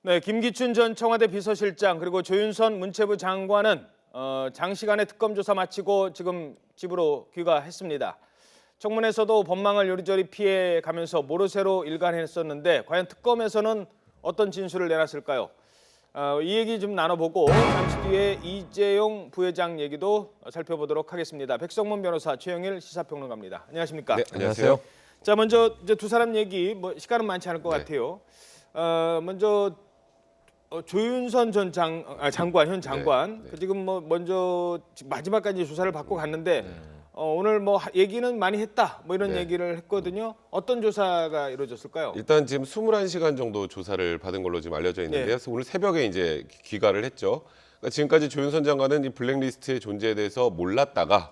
네, 김기춘 전 청와대 비서실장 그리고 조윤선 문체부 장관은 장시간의 특검 조사 마치고 지금 집으로 귀가했습니다. 청문회에서도 법망을 요리조리 피해가면서 모르쇠로 일관했었는데 과연 특검에서는 어떤 진술을 내놨을까요? 이 얘기 좀 나눠보고 잠시 뒤에 이재용 부회장 얘기도 살펴보도록 하겠습니다. 백성문 변호사, 최영일 시사평론가입니다. 안녕하십니까? 네, 안녕하세요. 자, 먼저 이제 두 사람 얘기, 시간은 많지 않을 것 같아요. 먼저 조윤선 전 장관, 현 장관, 지금 먼저 마지막까지 조사를 받고 갔는데 오늘 얘기는 많이 했다, 이런 얘기를 했거든요. 어떤 조사가 이루어졌을까요? 일단 지금 21시간 정도 조사를 받은 걸로 지금 알려져 있는데요. 그래서 오늘 새벽에 이제 귀가를 했죠. 그러니까 지금까지 조윤선 장관은 이 블랙리스트의 존재에 대해서 몰랐다가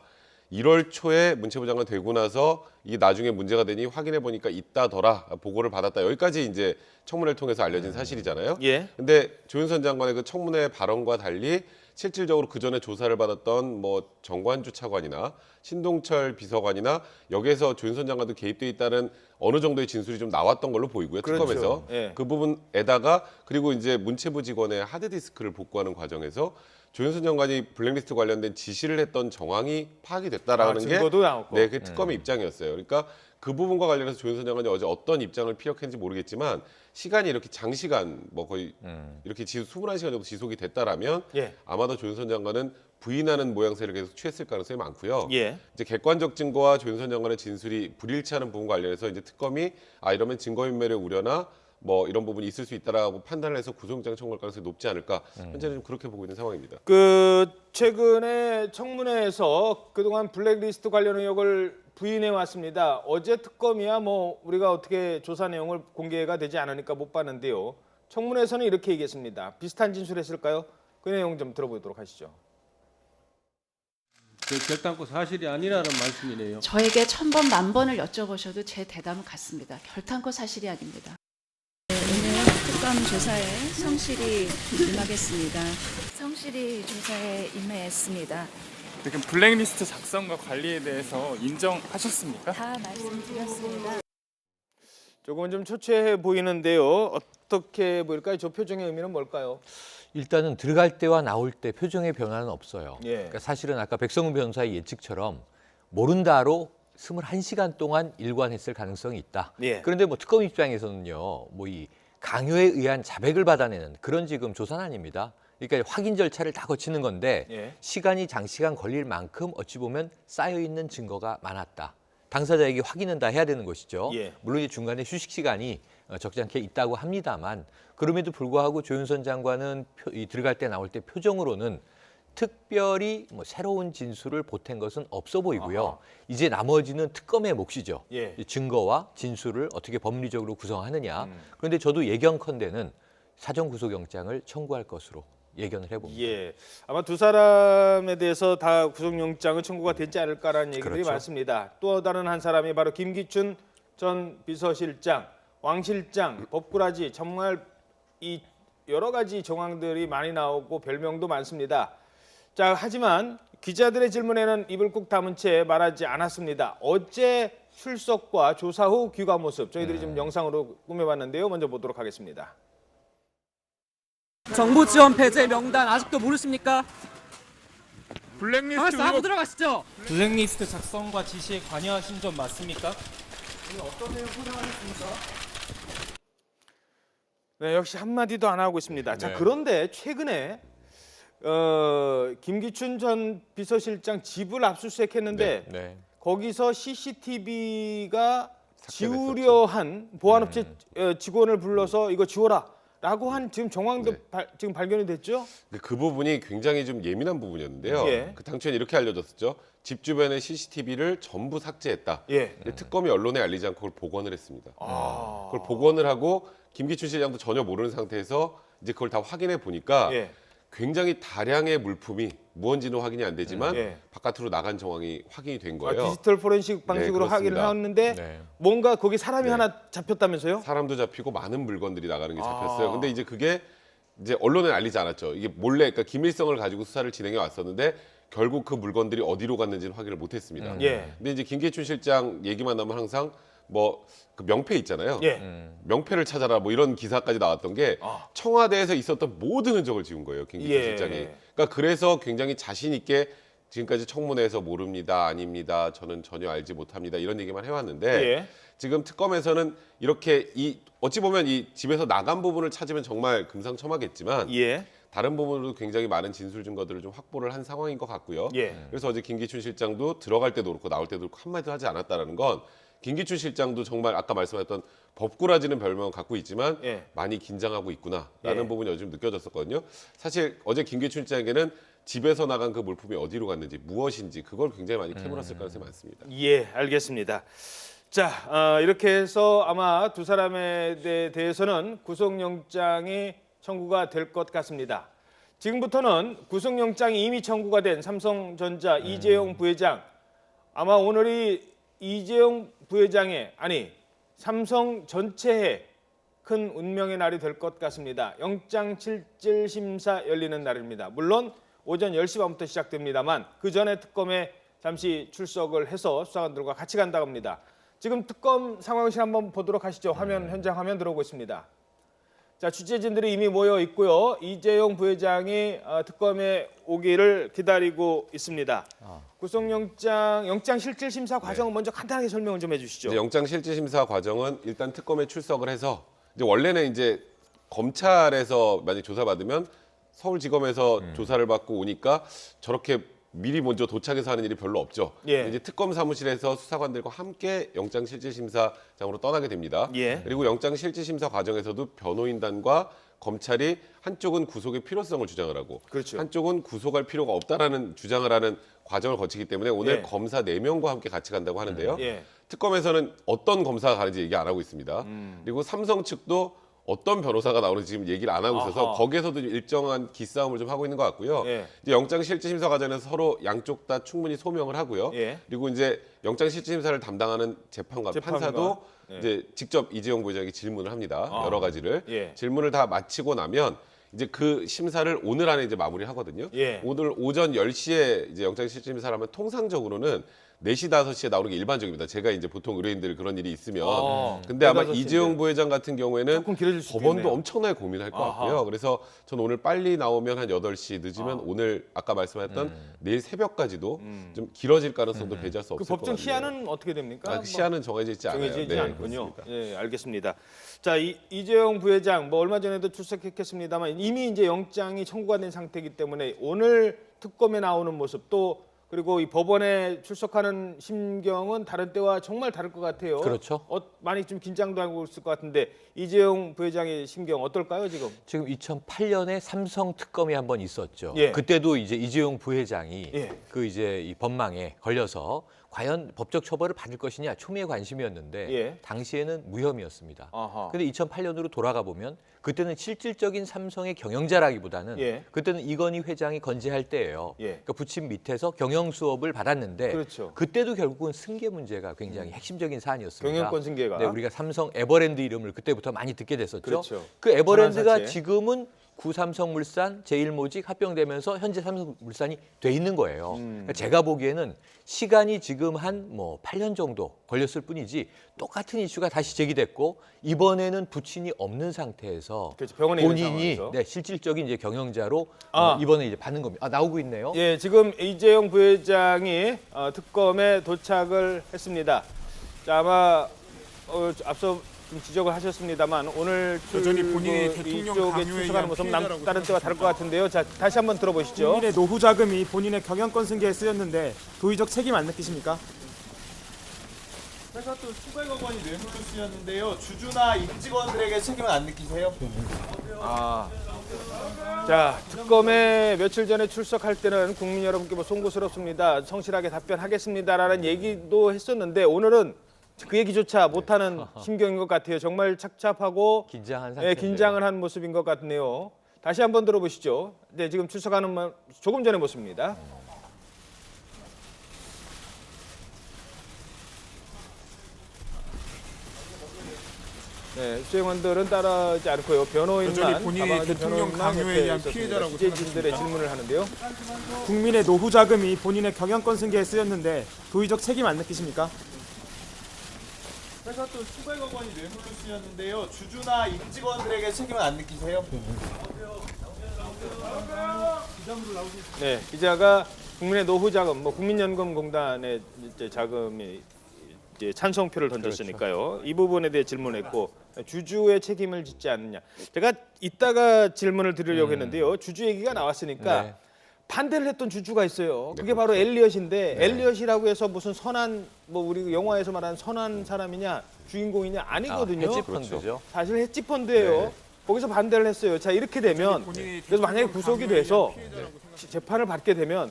1월 초에 문체부 장관 되고 나서 이게 나중에 문제가 되니 확인해 보니까 있다더라, 보고를 받았다. 여기까지 이제 청문회를 통해서 알려진 사실이잖아요. 예. 근데 조윤선 장관의 그 청문회 발언과 달리 실질적으로 그 전에 조사를 받았던 정관주 차관이나 신동철 비서관이나 여기에서 조윤선 장관도 개입돼 있다는 어느 정도의 진술이 좀 나왔던 걸로 보이고요. 그렇죠. 특검에서 예. 그 부분에다가 그리고 이제 문체부 직원의 하드디스크를 복구하는 과정에서 조윤선 장관이 블랙리스트 관련된 지시를 했던 정황이 파악이 됐다라는 게 증거도 나왔고. 네, 그 특검의 입장이었어요. 그러니까 그 부분과 관련해서 조윤선 장관이 어제 어떤 입장을 피력했는지 모르겠지만 시간이 이렇게 장시간 거의 이렇게 21시간 정도 지속이 됐다라면 아마도 조윤선 장관은 부인하는 모양새를 계속 취했을 가능성이 많고요. 이제 객관적 증거와 조윤선 장관의 진술이 불일치하는 부분과 관련해서 이제 특검이 이러면 증거인멸의 우려나 이런 부분이 있을 수 있다라고 판단을 해서 구속영장 청구할 가능성이 높지 않을까. 현재는 좀 그렇게 보고 있는 상황입니다. 최근에 청문회에서 그동안 블랙리스트 관련 의혹을 부인해 왔습니다. 어제 특검이야 우리가 어떻게 조사 내용을 공개가 되지 않으니까 못 봤는데요. 청문회에서는 이렇게 얘기했습니다. 비슷한 진술했을까요? 그 내용 좀 들어보도록 하시죠. 결단코 사실이 아니라는 말씀이네요. 저에게 1000번 만번을 여쭤보셔도 제 대답은 같습니다. 결단코 사실이 아닙니다. 오늘 특검 조사에 성실히 임하겠습니다. 성실히 조사에 임했습니다. 지금 블랙리스트 작성과 관리에 대해서 인정하셨습니까? 다 말씀드렸습니다. 조금은 좀 초췌해 보이는데요. 어떻게 보일까요? 저 표정의 의미는 뭘까요? 일단은 들어갈 때와 나올 때 표정의 변화는 없어요. 예. 그러니까 사실은 아까 백성훈 변호사의 예측처럼 모른다로 21시간 동안 일관했을 가능성이 있다. 예. 그런데 특검 입장에서는요, 이 강요에 의한 자백을 받아내는 그런 지금 조사는 아닙니다. 그러니까 확인 절차를 다 거치는 건데 시간이 장시간 걸릴 만큼 어찌 보면 쌓여 있는 증거가 많았다. 당사자에게 확인은 다 해야 되는 것이죠. 물론 이 중간에 휴식 시간이 적지 않게 있다고 합니다만 그럼에도 불구하고 조윤선 장관은 들어갈 때 나올 때 표정으로는 특별히 새로운 진술을 보탠 것은 없어 보이고요. 이제 나머지는 특검의 몫이죠. 증거와 진술을 어떻게 법리적으로 구성하느냐. 그런데 저도 예견컨대는 사전 구속영장을 청구할 것으로 예견을 해봅니다. 아마 두 사람에 대해서 다 구속영장은 청구가 되지 않을까라는 얘기들이 그렇죠. 많습니다. 또 다른 한 사람이 바로 김기춘 전 비서실장, 왕 실장, 법꾸라지, 정말 이 여러 가지 정황들이 많이 나오고 별명도 많습니다. 자, 하지만 기자들의 질문에는 입을 꾹 다문 채 말하지 않았습니다. 어제 출석과 조사 후 귀가 모습 저희들이 지금 영상으로 꾸며봤는데요. 먼저 보도록 하겠습니다. 정부 지원 배제 명단 아직도 모르십니까? 블랙리스트 하고 들어가시죠. 블랙리스트 작성과 지시에 관여하신 점 맞습니까? 네, 역시 한마디도 안 하고 있습니다. 자, 그런데 최근에 김기춘 전 비서실장 집을 압수수색했는데 거기서 CCTV가 지우려 한 보안업체 직원을 불러서 이거 지워라 라고 한 지금 정황도 지금 발견이 됐죠? 그 부분이 굉장히 좀 예민한 부분이었는데요. 그 당초에 이렇게 알려졌었죠. 집 주변의 CCTV를 전부 삭제했다. 근데 특검이 언론에 알리지 않고 그걸 복원을 했습니다. 그걸 복원을 하고 김기춘 실장도 전혀 모르는 상태에서 이제 그걸 다 확인해 보니까 굉장히 다량의 물품이 무언지는 확인이 안 되지만 바깥으로 나간 정황이 확인이 된 거예요. 디지털 포렌식 방식으로 확인을 하는데 뭔가 거기 사람이 하나 잡혔다면서요? 사람도 잡히고 많은 물건들이 나가는 게 잡혔어요. 근데 이제 그게 이제 언론에 알리지 않았죠. 이게 몰래, 그러니까 기밀성을 가지고 수사를 진행해 왔었는데 결국 그 물건들이 어디로 갔는지는 확인을 못했습니다. 근데 이제 김기춘 실장 얘기만 나오면 항상 뭐 그 명패 있잖아요. 예. 명패를 찾아라 뭐 이런 기사까지 나왔던 게 청와대에서 있었던 모든 흔적을 지운 거예요. 김기춘 예. 실장이. 그러니까 그래서 굉장히 자신 있게 지금까지 청문회에서 모릅니다, 아닙니다, 저는 전혀 알지 못합니다 이런 얘기만 해왔는데 예. 지금 특검에서는 이렇게 어찌 보면 이 집에서 나간 부분을 찾으면 정말 금상첨화겠지만 예. 다른 부분으로도 굉장히 많은 진술 증거들을 좀 확보를 한 상황인 것 같고요. 예. 그래서 어제 김기춘 실장도 들어갈 때도 그렇고 나올 때도 그렇고 한마디도 하지 않았다라는 건 김기춘 실장도 정말 아까 말씀하셨던 법꾸라지는 별명을 갖고 있지만 예. 많이 긴장하고 있구나라는 예. 부분이 요즘 느껴졌었거든요. 사실 어제 김기춘 실장에게는 집에서 나간 그 물품이 어디로 갔는지 무엇인지 그걸 굉장히 많이 캐물었을 가능성이 많습니다. 예, 알겠습니다. 자, 이렇게 해서 아마 두 사람에 대해서는 구속영장이 청구가 될 것 같습니다. 지금부터는 구속영장이 이미 청구가 된 삼성전자 이재용 부회장, 아마 오늘이 이재용 부회장의 삼성 전체의 큰 운명의 날이 될 것 같습니다. 영장실질심사 열리는 날입니다. 물론 오전 10시 반부터 시작됩니다만 그 전에 특검에 잠시 출석을 해서 수사관들과 같이 간다고 합니다. 지금 특검 상황실 한번 보도록 하시죠. 현장 화면 들어오고 있습니다. 자, 취재진들이 이미 모여 있고요. 이재용 부회장이 영장에 오기를 기다리고 있습니다. 영장 실질 심사 과정은 먼저 간단하게 설명을 좀 해주시죠. 이제 영장 실질 심사 과정은 일단 특검에 출석을 해서 이제 원래는 이제 검찰에서 만약 조사받으면 서울지검에서 조사를 받고 오니까 저렇게 미리 먼저 도착해서 하는 일이 별로 없죠. 예. 이제 특검 사무실에서 수사관들과 함께 영장 실질 심사장으로 떠나게 됩니다. 예. 그리고 영장 실질 심사 과정에서도 변호인단과 검찰이 한쪽은 구속의 필요성을 주장을 하고 그렇죠. 한쪽은 구속할 필요가 없다라는 주장을 하는 과정을 거치기 때문에 오늘 예. 검사 4명과 함께 같이 간다고 하는데요. 예. 특검에서는 어떤 검사가 가는지 얘기 안 하고 있습니다. 그리고 삼성 측도 어떤 변호사가 나오는지 지금 얘기를 안 하고 있어서 아하. 거기에서도 일정한 기싸움을 좀 하고 있는 것 같고요. 예. 이제 영장 실질 심사 과정에서 서로 양쪽 다 충분히 소명을 하고요. 예. 그리고 이제 영장 실질 심사를 담당하는 재판관, 재판관. 판사도 예. 이제 직접 이재용 부회장에게 질문을 합니다. 아. 여러 가지를 예. 질문을 다 마치고 나면 이제 그 심사를 오늘 안에 이제 마무리하거든요. 예. 오늘 오전 10시에 이제 영장 실질 심사를 하면 통상적으로는 4시, 5시에 나오는 게 일반적입니다. 제가 이제 보통 의뢰인들 그런 일이 있으면. 근데 아마 4, 5시인데. 이재용 부회장 같은 경우에는 조금 길어질 수 법원도 있겠네요. 엄청나게 고민할 것 아하. 같고요. 그래서 저는 오늘 빨리 나오면 한 8시, 늦으면 오늘 아까 말씀하셨던 내일 새벽까지도 좀 길어질 가능성도 배제할 수 그 없을 것 법정 같네요. 시한은 어떻게 됩니까? 그 시한은 정해져 있지 않아요. 정해지지 네, 않군요. 그렇습니다. 예, 알겠습니다. 자, 이재용 부회장 얼마 전에도 출석했겠습니다만 이미 이제 영장이 청구가 된 상태이기 때문에 오늘 특검에 나오는 모습 또 그리고 이 법원에 출석하는 심경은 다른 때와 정말 다를 것 같아요. 그렇죠. 많이 좀 긴장도 하고 있을 것 같은데 이재용 부회장의 심경 어떨까요 지금? 지금 2008년에 삼성 특검이 한번 있었죠. 예. 그때도 이제 이재용 부회장이 예. 그 이제 이 법망에 걸려서 과연 법적 처벌을 받을 것이냐 초미의 관심이었는데 예. 당시에는 무혐의였습니다. 아하. 근데 2008년으로 돌아가 보면 그때는 실질적인 삼성의 경영자라기보다는 예. 그때는 이건희 회장이 건재할 때예요. 예. 그러니까 부침 밑에서 경영 수업을 받았는데 그렇죠. 그때도 결국은 승계 문제가 굉장히 핵심적인 사안이었습니다. 경영권 승계가. 네, 우리가 삼성 에버랜드 이름을 그때부터 많이 듣게 됐었죠. 그렇죠. 그 에버랜드가 전환사채. 지금은 구삼성물산, 제일모직 합병되면서 현재 삼성물산이 돼 있는 거예요. 그러니까 제가 보기에는 시간이 지금 한 8년 정도 걸렸을 뿐이지 똑같은 이슈가 다시 제기됐고 이번에는 부친이 없는 상태에서 그렇죠. 병원에 있는 본인이 상황에서. 실질적인 이제 경영자로 아. 이번에 이제 받는 겁니다. 나오고 있네요. 예, 지금 이재용 부회장이 특검에 도착을 했습니다. 자, 아마 앞서 좀 지적을 하셨습니다만 오늘 여전히 본인이 대통령 이쪽에 강요에 출석하는 의한 모습 피해자라고 다른 때와 다를 것 같은데요. 자, 다시 한번 들어보시죠. 국민의 노후 자금이 본인의 경영권 승계에 쓰였는데 도의적 책임 안 느끼십니까? 회사 또 수백억 원이 뇌물로 쓰였는데요. 주주나 임직원들에게 책임은 안 느끼세요? 자, 특검에 며칠 전에 출석할 때는 국민 여러분께 송구스럽습니다. 성실하게 답변하겠습니다라는 얘기도 했었는데 오늘은 그 얘기조차 못하는 심경인 것 같아요. 정말 착잡하고 긴장한 상태. 긴장을 한 모습인 것 같네요. 다시 한번 들어보시죠. 네, 지금 출석하는 조금 전의 모습입니다. 네, 수행원들은 따라하지 않고요. 변호인만 여전히 본인이 가방을 든 대통령 변호인만 강요에 옆에 의한 있었습니다. 피해자라고 취재진들의 질문을 하는데요. 국민의 노후 자금이 본인의 경영권 승계에 쓰였는데 도의적 책임 안 느끼십니까? 회사 돈 수백억 원이 뇌물로 쓰였는데요. 주주나 임직원들에게 책임은 안 느끼세요? 네, 기자가 국민의 노후 자금, 국민연금공단의 이제 자금이 이제 찬성표를 던졌으니까요. 이 부분에 대해 질문했고 주주의 책임을 짓지 않느냐. 제가 이따가 질문을 드리려고 했는데요. 주주 얘기가 나왔으니까 네. 반대를 했던 주주가 있어요. 그게 네, 바로 그렇죠. 엘리엇인데 엘리엇이라고 해서 무슨 선한 우리 영화에서 말하는 선한 사람이냐 주인공이냐 아니거든요. 헤지 펀드죠. 사실 헤지 펀드예요. 네. 거기서 반대를 했어요. 자 이렇게 되면 그래서 만약에 구속이 돼서 재판을 받게 되면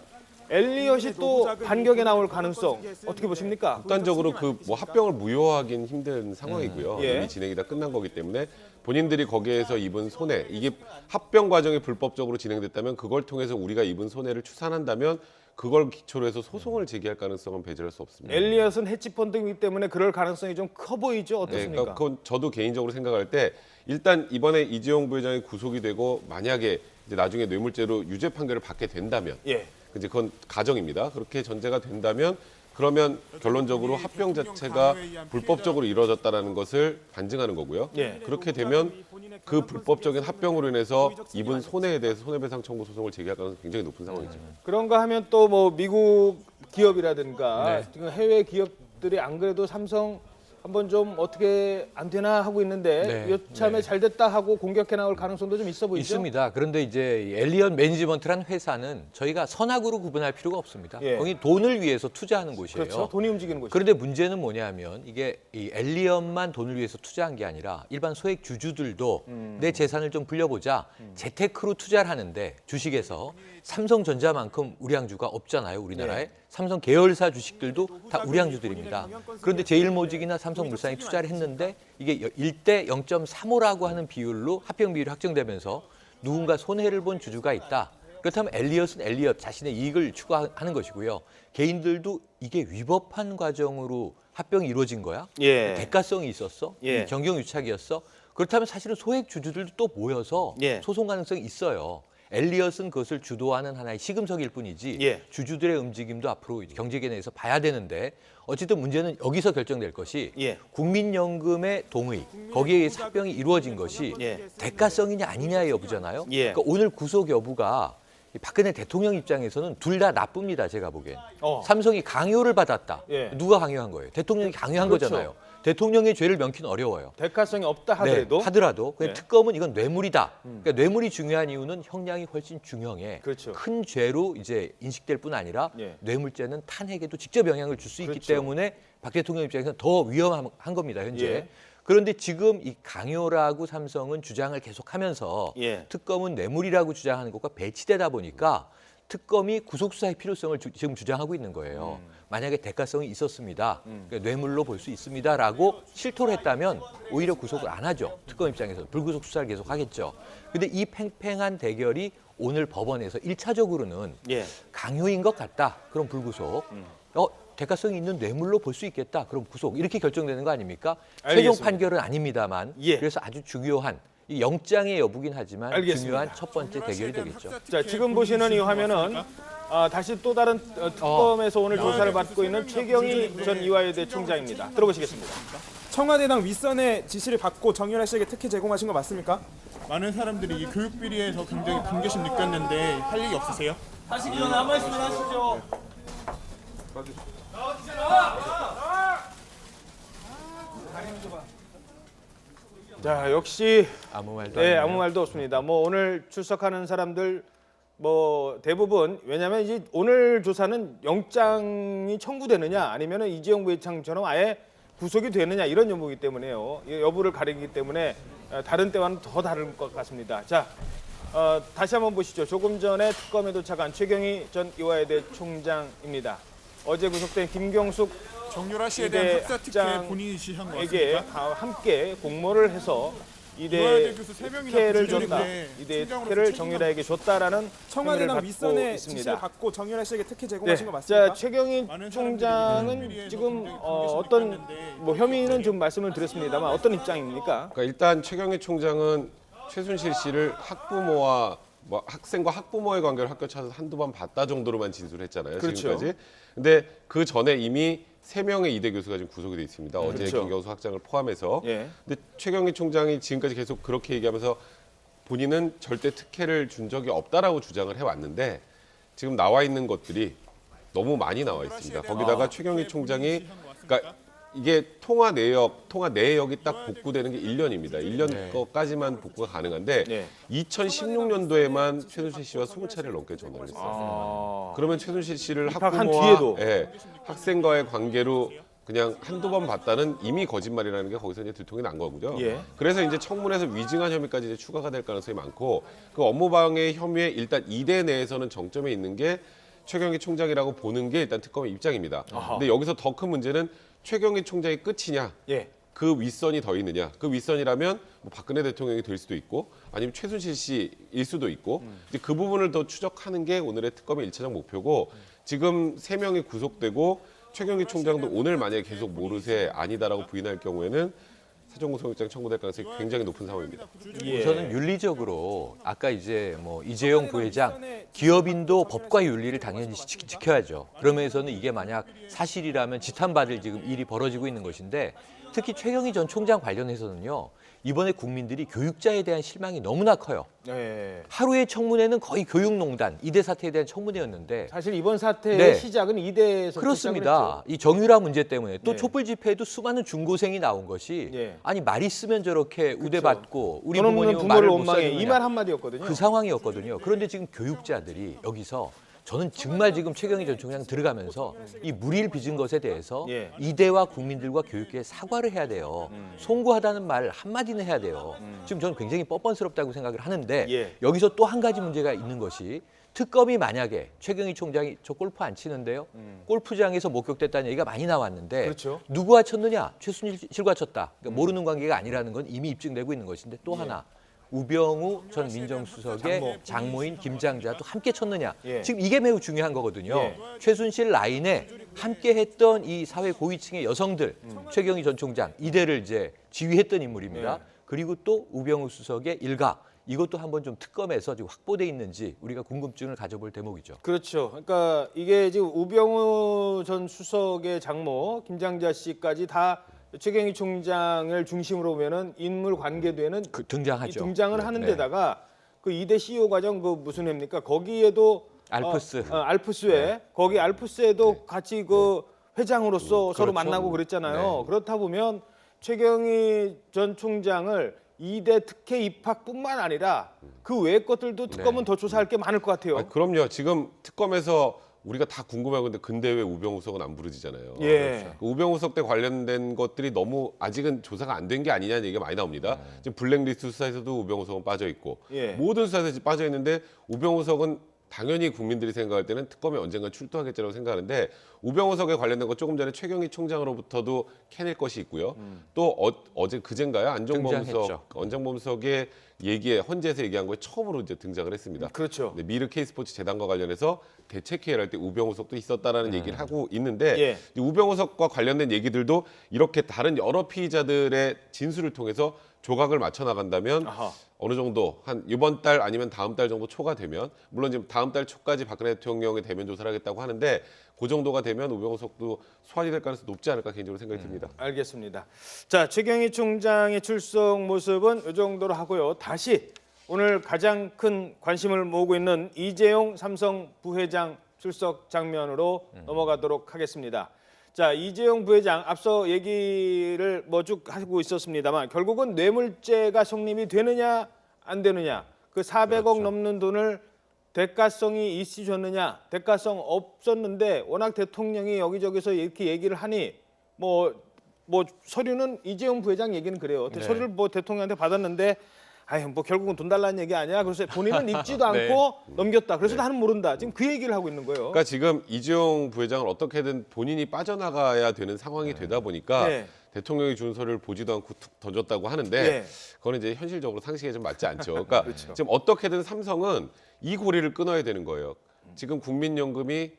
엘리엇이 또 반격에 나올 가능성 어떻게 보십니까? 극단적으로 그 뭐 합병을 무효하긴 힘든 상황이고요. 예. 이미 진행이 다 끝난 거기 때문에 본인들이 거기에서 입은 손해, 이게 합병 과정이 불법적으로 진행됐다면 그걸 통해서 우리가 입은 손해를 추산한다면 그걸 기초로 해서 소송을 제기할 가능성은 배제할 수 없습니다. 엘리엇은 헤지 펀드이기 때문에 그럴 가능성이 좀 커 보이죠. 네, 어떻습니까? 그러니까 그건 저도 개인적으로 생각할 때 일단 이번에 이재용 부회장이 구속이 되고 만약에 이제 나중에 뇌물죄로 유죄 판결을 받게 된다면 예. 이제 그건 가정입니다. 그렇게 전제가 된다면 그러면 결론적으로 합병 자체가 불법적으로 이루어졌다는 것을 반증하는 거고요. 예. 그렇게 되면 그 불법적인 합병으로 인해서 입은 손해에 대해서 손해배상 청구 소송을 제기할 가능성이 굉장히 높은 상황이죠. 그런가 하면 또 미국 기업이라든가 네. 지금 해외 기업들이 안 그래도 삼성 한번 좀 어떻게 안 되나 하고 있는데 네. 요참에 네. 잘 됐다 하고 공격해 나올 가능성도 좀 있어 보이죠? 있습니다. 그런데 이제 엘리엇 매니지먼트라는 회사는 저희가 선악으로 구분할 필요가 없습니다. 예. 거기 돈을 위해서 투자하는 곳이에요. 그렇죠. 돈이 움직이는 곳이죠. 그런데 문제는 뭐냐면 이게 이 엘리엇만 돈을 위해서 투자한 게 아니라 일반 소액 주주들도 내 재산을 좀 불려보자 재테크로 투자를 하는데 주식에서 삼성전자만큼 우량주가 없잖아요, 우리나라에. 삼성 계열사 주식들도 다 우량주들입니다. 그런데 제일모직이나 삼성물산이 투자를 했는데 이게 1대 0.35라고 하는 비율로 합병 비율이 확정되면서 누군가 손해를 본 주주가 있다. 그렇다면 엘리엇은 엘리엇 자신의 이익을 추구하는 것이고요. 개인들도 이게 위법한 과정으로 합병이 이루어진 거야? 예. 대가성이 있었어? 예. 경영유착이었어? 그렇다면 사실은 소액 주주들도 또 모여서 예. 소송 가능성이 있어요. 엘리엇은 그것을 주도하는 하나의 시금석일 뿐이지 예. 주주들의 움직임도 앞으로 경제계 내에서 봐야 되는데 어쨌든 문제는 여기서 결정될 것이 예. 국민연금의 동의, 거기에 의해서 합병이 이루어진 것이 예. 대가성이냐 아니냐의 여부잖아요. 예. 그러니까 오늘 구속 여부가 이 박근혜 대통령 입장에서는 둘 다 나쁩니다. 제가 보기엔. 삼성이 강요를 받았다. 예. 누가 강요한 거예요? 대통령이 강요한 그렇죠. 거잖아요. 대통령의 죄를 명키는 어려워요. 대가성이 없다 하더라도 네, 하더라도 그냥 네. 특검은 이건 뇌물이다. 그러니까 뇌물이 중요한 이유는 형량이 훨씬 중형해. 그렇죠. 큰 죄로 이제 인식될 뿐 아니라 예. 뇌물죄는 탄핵에도 직접 영향을 줄 수 있기 그렇죠. 때문에 박 대통령 입장에서는 더 위험한 겁니다. 현재. 예. 그런데 지금 이 강요라고 삼성은 주장을 계속하면서 예. 특검은 뇌물이라고 주장하는 것과 배치되다 보니까 특검이 구속수사의 필요성을 지금 주장하고 있는 거예요. 만약에 대가성이 있었습니다. 그러니까 뇌물로 볼 수 있습니다라고 실토를 했다면 오히려 구속을 안 하죠. 특검 입장에서는 불구속 수사를 계속 하겠죠. 근데 이 팽팽한 대결이 오늘 법원에서 1차적으로는 예. 강요인 것 같다. 그럼 불구속. 대가성이 있는 뇌물로 볼 수 있겠다. 그럼 구속. 이렇게 결정되는 거 아닙니까? 알겠습니다. 최종 판결은 아닙니다만 예. 그래서 아주 중요한 이 영장의 여부긴 하지만 알겠습니다. 중요한 첫 번째 대결이 되겠죠. 자 지금 보시는 이 화면은 다시 또 다른 특검에서 오늘 조사를 받고 있는 최경희 전 이화여대 총장입니다. 들어보시겠습니다. 청와대당 윗선의 지시를 받고 정유라 씨에게 특혜 제공하신 거 맞습니까? 많은 사람들이 이 교육 비리에서 굉장히 분개심 느꼈는데 할 얘기 없으세요? 하시기 전에 한 말씀 하시죠. 자 역시 아무 말도 네, 안 아무 말도 없습니다. 오늘 출석하는 사람들 대부분 왜냐하면 이제 오늘 조사는 영장이 청구되느냐 아니면은 이재용 부회장처럼 아예 구속이 되느냐 이런 여부이기 때문에요. 이 여부를 가리기 때문에 다른 때와는 더 다를 것 같습니다. 자 다시 한번 보시죠. 조금 전에 특검에 도착한 최경희 전 이화여대 총장입니다. 어제 구속된 김경숙 정유라 씨에 대한 학사 특혜 본인이 지시한 거 에게 맞습니까? 함께 공모를 해서 이화여대 이대 교수 3명이나 특혜를 부주전인데 줬다. 이대 총장으로서 특혜를 책임감 정유라에게 줬다라는 혐의를 청와대당 받고 윗선의 지시를 있습니다. 받고 정유라 씨에게 특혜 네, 제공하신 거 맞습니까? 자 최경희 많은 총장은 사람들이 지금 굉장히 어떤 분개심 혐의는 좀 말씀을 드렸습니다만 어떤 입장입니까? 그러니까 일단 최경희 총장은 최순실 씨를 학부모와 뭐 학생과 학부모의 관계를 학교 찾아서 한두 번 봤다 정도로만 진술했잖아요. 그렇죠. 지금까지. 근데 그 전에 이미 3명의 이대 교수가 지금 구속이 돼 있습니다. 어제 그렇죠. 김경수 학장을 포함해서. 예. 근데 최경희 총장이 지금까지 계속 그렇게 얘기하면서 본인은 절대 특혜를 준 적이 없다라고 주장을 해왔는데 지금 나와 있는 것들이 너무 많이 나와 있습니다. 거기다가 최경희 총장이 그러니까 이게 통화 내역이 딱 복구되는 게 1년입니다. 1년 거까지만 복구가 가능한데 네. 2016년도에만 최순실 씨와 20차례를 넘게 전화를 했어요. 그러면 최순실 씨를 입학한 학부모와 뒤에도. 학생과의 관계로 그냥 한두 번 봤다는 이미 거짓말이라는 게 거기서 이제 들통이 난 거고요. 예. 그래서 이제 청문회에서 위증한 혐의까지 이제 추가가 될 가능성이 많고 그 업무방해 혐의에 일단 이대 내에서는 정점에 있는 게 최경희 총장이라고 보는 게 일단 특검의 입장입니다. 근데 여기서 더 큰 문제는 최경희 총장이 끝이냐? 예. 그 윗선이 더 있느냐? 그 윗선이라면 뭐 박근혜 대통령이 될 수도 있고 아니면 최순실 씨일 수도 있고 이제 그 부분을 더 추적하는 게 오늘의 특검의 1차적 목표고 지금 3명이 구속되고 최경희 총장도 오늘 만약에 계속 모르쇠 아니다라고 부인할 경우에는 사전구속영장 청구될 가능성이 굉장히 높은 상황입니다. 우선은 윤리적으로 아까 이제 뭐 이재용 부회장 기업인도 법과 윤리를 당연히 지켜야죠. 그러면서는 이게 만약 사실이라면 지탄받을 지금 일이 벌어지고 있는 것인데 특히 최경희 전 총장 관련해서는요. 이번에 국민들이 교육자에 대한 실망이 너무나 커요. 예. 하루의 청문회는 거의 교육농단, 이대 사태에 대한 청문회였는데 사실 이번 사태의 네. 시작은 이대에서 그렇습니다. 이 정유라 문제 때문에 또 네. 촛불 집회에도 수많은 중고생이 나온 것이 네. 아니 말 있으면 저렇게 우대받고 우리 저놈은 부모님은 부모를 말을 못 원망해 사주느냐. 이 말 한마디였거든요. 그 상황이었거든요. 그런데 지금 교육자들이 여기서 저는 정말 지금 최경희 전 총장 들어가면서 이 무리를 빚은 것에 대해서 예. 이대와 국민들과 교육계에 사과를 해야 돼요. 송구하다는 말 한마디는 해야 돼요. 지금 저는 굉장히 뻔뻔스럽다고 생각을 하는데 예. 여기서 또 한 가지 문제가 있는 것이 특검이 만약에 최경희 총장이 저 골프 안 치는데요. 골프장에서 목격됐다는 얘기가 많이 나왔는데 그렇죠. 누구와 쳤느냐? 최순실과 쳤다. 그러니까 모르는 관계가 아니라는 건 이미 입증되고 있는 것인데 또 하나. 우병우 전 민정수석의 장모인 김장자도 함께 쳤느냐. 예. 지금 이게 매우 중요한 거거든요. 예. 최순실 라인에 함께 했던 이 사회 고위층의 여성들, 최경희 전 총장, 이대를 이제 지휘했던 인물입니다. 예. 그리고 또 우병우 수석의 일가. 이것도 한번 좀 특검에서 지금 확보돼 있는지 우리가 궁금증을 가져볼 대목이죠. 그렇죠. 그러니까 이게 지금 우병우 전 수석의 장모 김장자 씨까지 다 최경희 총장을 중심으로 보면은 인물 관계되는 등장하죠. 등장을 네, 하는 네. 데다가 그 이대 CEO 과정 그 무슨 회입니까? 거기에도 알프스. 알프스에 거기 알프스에도 같이 그 회장으로서 서로 그렇죠. 만나고 그랬잖아요. 네. 그렇다 보면 최경희 전 총장을 이대 특혜 입학뿐만 아니라 그 외의 것들도 특검은 더 조사할 게 많을 것 같아요. 아니, 그럼요. 지금 특검에서 우리가 다 궁금해하는데 근데 왜 우병우 수석은 안 부르지잖아요. 예. 그 우병우 수석 때 관련된 것들이 너무 아직은 조사가 안 된 게 아니냐는 얘기가 많이 나옵니다. 지금 블랙리스트 수사에서도 우병우 수석은 빠져 있고 예. 모든 수사에서 빠져 있는데 우병우 수석은 당연히 국민들이 생각할 때는 특검에 언젠가 출두하겠지라고 생각하는데 우병우 수석에 관련된 거 조금 전에 최경희 총장으로부터도 캐낼 것이 있고요. 또 어제 그젠가요? 안정범 수석의 얘기에 헌재에서 얘기한 거에 처음으로 이제 등장을 했습니다. 그렇죠. 네, 미르 K스포츠 재단과 관련해서 대책회의를 할 때 우병우 수석도 있었다라는 얘기를 하고 있는데 예. 이 우병우 수석과 관련된 얘기들도 이렇게 다른 여러 피의자들의 진술을 통해서 조각을 맞춰 나간다면 아하. 어느 정도 한 이번 달 아니면 다음 달 정도 초가 되면 물론 지금 다음 달 초까지 박근혜 대통령의 대면 조사를 하겠다고 하는데 그 정도가 되면 우병우 수석도 소환이 될 가능성이 높지 않을까 개인적으로 생각이 듭니다. 알겠습니다. 자, 최경희 총장의 출석 모습은 이 정도로 하고요. 다시 오늘 가장 큰 관심을 모으고 있는 이재용 삼성 부회장 출석 장면으로 넘어가도록 하겠습니다. 자, 이재용 부회장 앞서 얘기를 뭐 쭉 하고 있었습니다만 결국은 뇌물죄가 성립이 되느냐 안 되느냐 그 400억 그렇죠. 넘는 돈을 대가성이 있으셨느냐 대가성 없었는데 워낙 대통령이 여기저기서 이렇게 얘기를 하니 뭐 서류는 이재용 부회장 얘기는 그래요. 네. 서류를 뭐 대통령한테 받았는데 아유 뭐 결국은 돈 달라는 얘기 아니야. 그래서 본인은 읽지도 네. 않고 넘겼다. 그래서 나는 모른다. 지금 그 얘기를 하고 있는 거예요. 그러니까 지금 이재용 부회장을 어떻게든 본인이 빠져나가야 되는 상황이 되다 보니까 네. 대통령이 준 서류를 보지도 않고 툭 던졌다고 하는데 네. 그거는 이제 현실적으로 상식에 좀 맞지 않죠. 그러니까 그렇죠. 지금 어떻게든 삼성은 이 고리를 끊어야 되는 거예요. 지금 국민연금이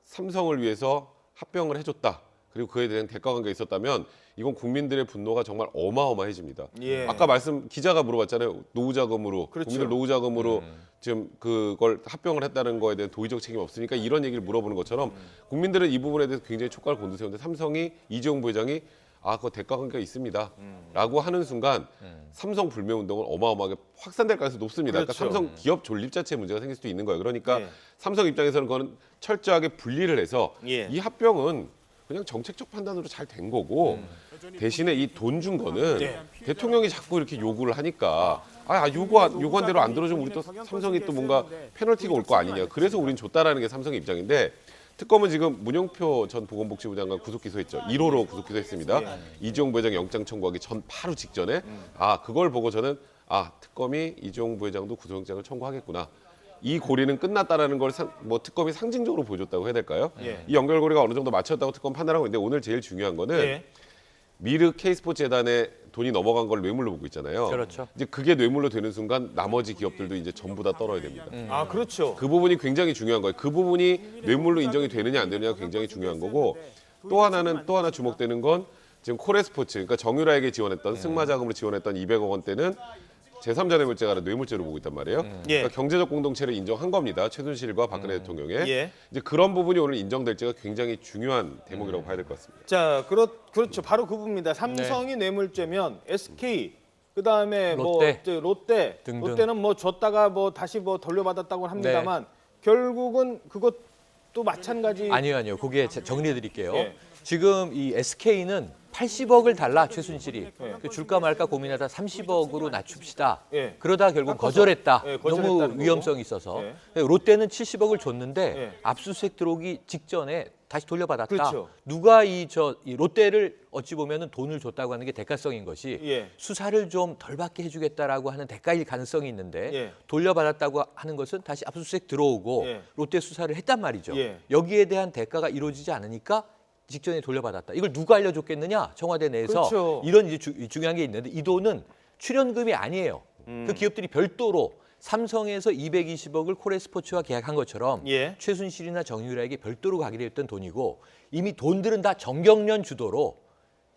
삼성을 위해서 합병을 해줬다. 그리고 그에 대한 대가 관계가 있었다면 이건 국민들의 분노가 정말 어마어마해집니다. 예. 아까 기자가 물어봤잖아요. 노후자금으로 그렇죠. 국민들 노후자금으로 지금 그걸 합병을 했다는 거에 대한 도의적 책임 없으니까 이런 얘기를 물어보는 것처럼 국민들은 이 부분에 대해서 굉장히 촉각을 곤두세우는데 삼성이 이재용 부회장이 그거 대가 관계가 있습니다. 라고 하는 순간 삼성 불매 운동은 어마어마하게 확산될 가능성이 높습니다. 그렇죠. 그러니까 삼성 기업 존립 자체에 문제가 생길 수도 있는 거예요. 그러니까 예. 삼성 입장에서는 그거는 철저하게 분리를 해서 예. 이 합병은 그냥 정책적 판단으로 잘 된 거고 대신에 이 돈 준 거는 예. 대통령이 자꾸 이렇게 요구를 하니까 요구한 대로 안 들어주면 우리 또 삼성이 또 뭔가 페널티가 올 거 아니냐. 그래서 우린 줬다라는 게 삼성의 입장인데 특검은 지금 문용표 전 보건복지부 장관 구속 기소했죠. 1호로 구속 기소했습니다. 이재용 부회장 영장 청구하기 전 바로 직전에 그걸 보고 저는 특검이 이재용 부회장도 구속영장을 청구하겠구나. 이 고리는 끝났다라는 걸 특검이 상징적으로 보여줬다고 해야 될까요? 예. 이 연결고리가 어느 정도 맞췄다고 특검 판단하고 있는데 오늘 제일 중요한 거는 예. 미르 K스포츠 재단에 돈이 넘어간 걸 뇌물로 보고 있잖아요. 그렇죠. 이제 그게 뇌물로 되는 순간 나머지 기업들도 이제 전부 다 떨어야 됩니다. 그렇죠. 그 부분이 굉장히 중요한 거예요. 그 부분이 뇌물로 인정이 되느냐 안 되느냐가 굉장히 중요한 거고 또 하나 주목되는 건 지금 코레스포츠 그러니까 정유라에게 지원했던 승마 자금으로 지원했던 200억 원대는 제3자 뇌물죄가 아니라 뇌물죄로 보고 있단 말이에요. 예. 그러니까 경제적 공동체를 인정한 겁니다. 최순실과 박근혜 대통령의. 예. 이제 그런 부분이 오늘 인정될지가 굉장히 중요한 대목이라고 봐야 될 것 같습니다. 자, 그렇죠. 바로 그 부분입니다. 삼성이 뇌물죄면 SK 그다음에 롯데. 롯데 등등. 롯데는 뭐 줬다가 다시 돌려받았다고 합니다만 결국은 그것도 마찬가지. 아니요. 그게 정리해 드릴게요. 예. 지금 이 SK는 80억을 달라 최순실이 그 줄까 말까 고민하다 30억으로 낮춥시다. 예. 그러다 결국 깎아서. 거절했다. 예, 너무 거절했다는 위험성이 있어서 예. 롯데는 70억을 줬는데 예. 압수수색 들어오기 직전에 다시 돌려받았다. 그렇죠. 누가 이 롯데를 어찌 보면은 돈을 줬다고 하는 게 대가성인 것이 예. 수사를 좀 덜 받게 해주겠다라고 하는 대가일 가능성이 있는데 예. 돌려받았다고 하는 것은 다시 압수수색 들어오고 예. 롯데 수사를 했단 말이죠. 예. 여기에 대한 대가가 이루어지지 않으니까 직전에 돌려받았다. 이걸 누가 알려줬겠느냐? 청와대 내에서 그렇죠. 이런 이제 중요한 게 있는데 이 돈은 출연금이 아니에요. 그 기업들이 별도로 삼성에서 220억을 코레스포츠와 계약한 것처럼 예. 최순실이나 정유라에게 별도로 가기로 했던 돈이고 이미 돈들은 다 정경련 주도로